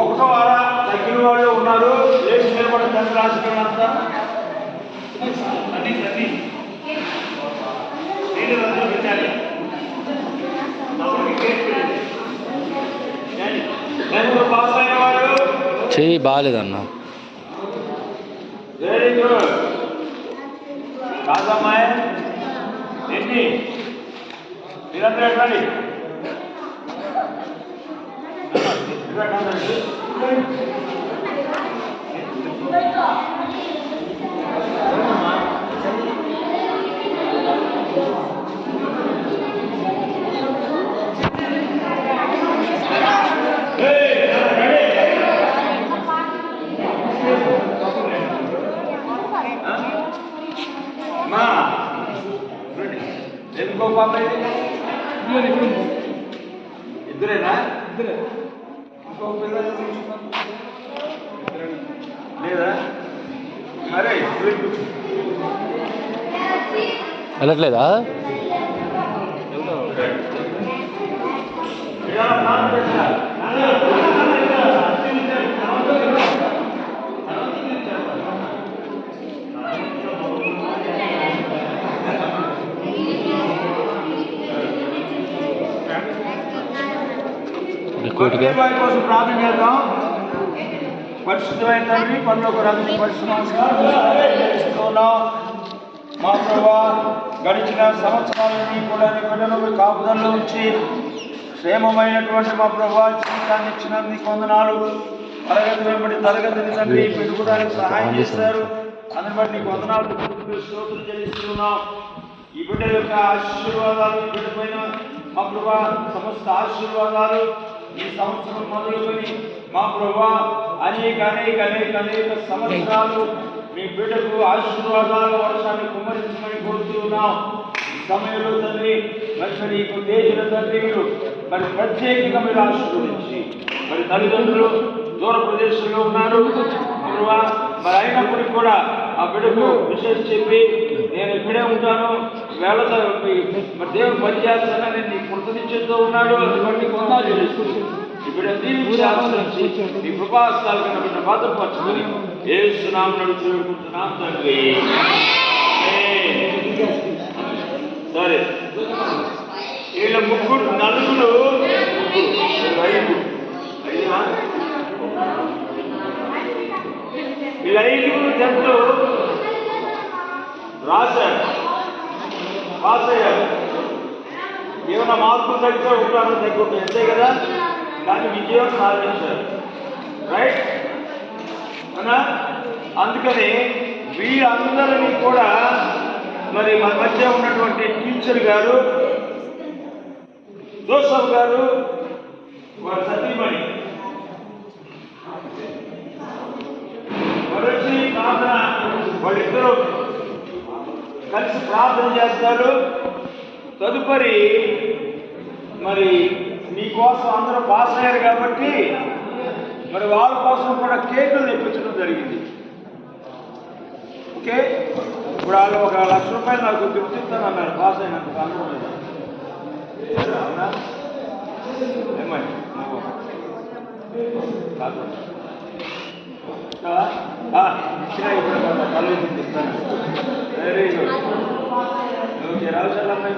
ఒకటో వార తగ్గిన వాళ్ళు ఉన్నారు. లేచి నిలబడతాను రాజకీయాలు అంతా అన్ని పెట్టాలి. పాస్ అయిన వాడు చెయ్యి బాగాలేదన్న. Very good. కాదమ్మాయి ఏంటి మీరందరూ ఎట్లాండి ఎందుకో పాప ఇద్దరేనా? ఇద్దరే. ఇంకో పిల్లలు లేదా? మరే వెళ్ళట్లేదా? కోసం ప్రార్థన చేద్దాం. పరిశుద్ధమైన తండ్రి, పనులకు రాజు పరిశుభ్రస్తున్నాం. మా ప్రభా, గడిచిన సంవత్సరాలని కూడా నీ బిడ్డలు కాపుదల్లో ఉంచి క్షేమమైనటువంటి మా ప్రభా జీవితాన్ని ఇచ్చినందుకు వందనాలు. తరగతి వెంబడి తరగతిని తండ్రి పెట్టుకోవడానికి సహాయం చేశారు. అందుని బట్టి నీకు వందనాలు స్తోత్రం చెల్లిస్తున్నాం. ఈ బిడ్డ యొక్క ఆశీర్వాదాలు బిడ్డపైన మా ప్రభా సమస్త ఆశీర్వాదాలు ఈ సంవత్సరం మొదలుకొని మా ప్రభా అనేక అనేక అనేక అనేక సంవత్సరాలు మీ బిడ్డకు ఆశీర్వాదాలు వర్షాన్ని కుమ్మరించమని కోరుతున్నాం. ఈ సమయంలో తండ్రి మరి నీకు తేజన తండ్రి మీరు మరి ప్రత్యేకంగా మీరు ఆశీర్వదించి మరి తల్లిదండ్రులు దూర ప్రదేశంలో ఉన్నారు మరి అయినప్పటికీ కూడా ఆ బిడ్డకు విశేష చెప్పి నేను ఇక్కడే ఉంటాను వేళతో మరి దేవుడు పనిచేస్తానని నేను నీకు కృతజ్ఞతతో ఉన్నాడు. అందుకని కొందాలు తెలుస్తుంది ఇప్పుడు దీనికి ఆలోచించి నీ కృపాస్తాలు కన్నా బిడ్డ భద్రపరచుకొని యేసునామమున నడుచుకుంటున్నాం తండ్రి. సరే వీళ్ళ ముగ్గురు నలుగురు వీళ్ళ ఐదుగురు జంతులు రాశారు, పాస్ అయ్యారు. ఏమైనా మార్పులు తగ్గితే ఉంటారు తగ్గుంటాయి అంతే కదా, కానీ విజయం సాధించారు. రైట్ అనా? అందుకని వీళ్ళందరినీ కూడా మరి మన మధ్య ఉన్నటువంటి టీచర్ గారు జోసఫ్ గారు వారి సతీమణి వచ్చి ప్రార్థన వాళ్ళిద్దరూ కలిసి ప్రార్థన చేస్తారు. తదుపరి మరి మీకోసం అందరూ పాస్ అయ్యారు కాబట్టి మరి వాళ్ళ కోసం కూడా కేకులు తెప్పించడం జరిగింది. ఓకే, ఇప్పుడు వాళ్ళు ఒక ₹1,00,000 నాకు గిఫ్ట్ ఇస్తానన్నారు పాస్ అయినందుకు. అందరూ అవునా? ఏమని ఇచ్చిన ఇప్పుడు కళ్ళు ఇస్తాను. Very good. ఓకే, రావు సార్ అమ్మాయి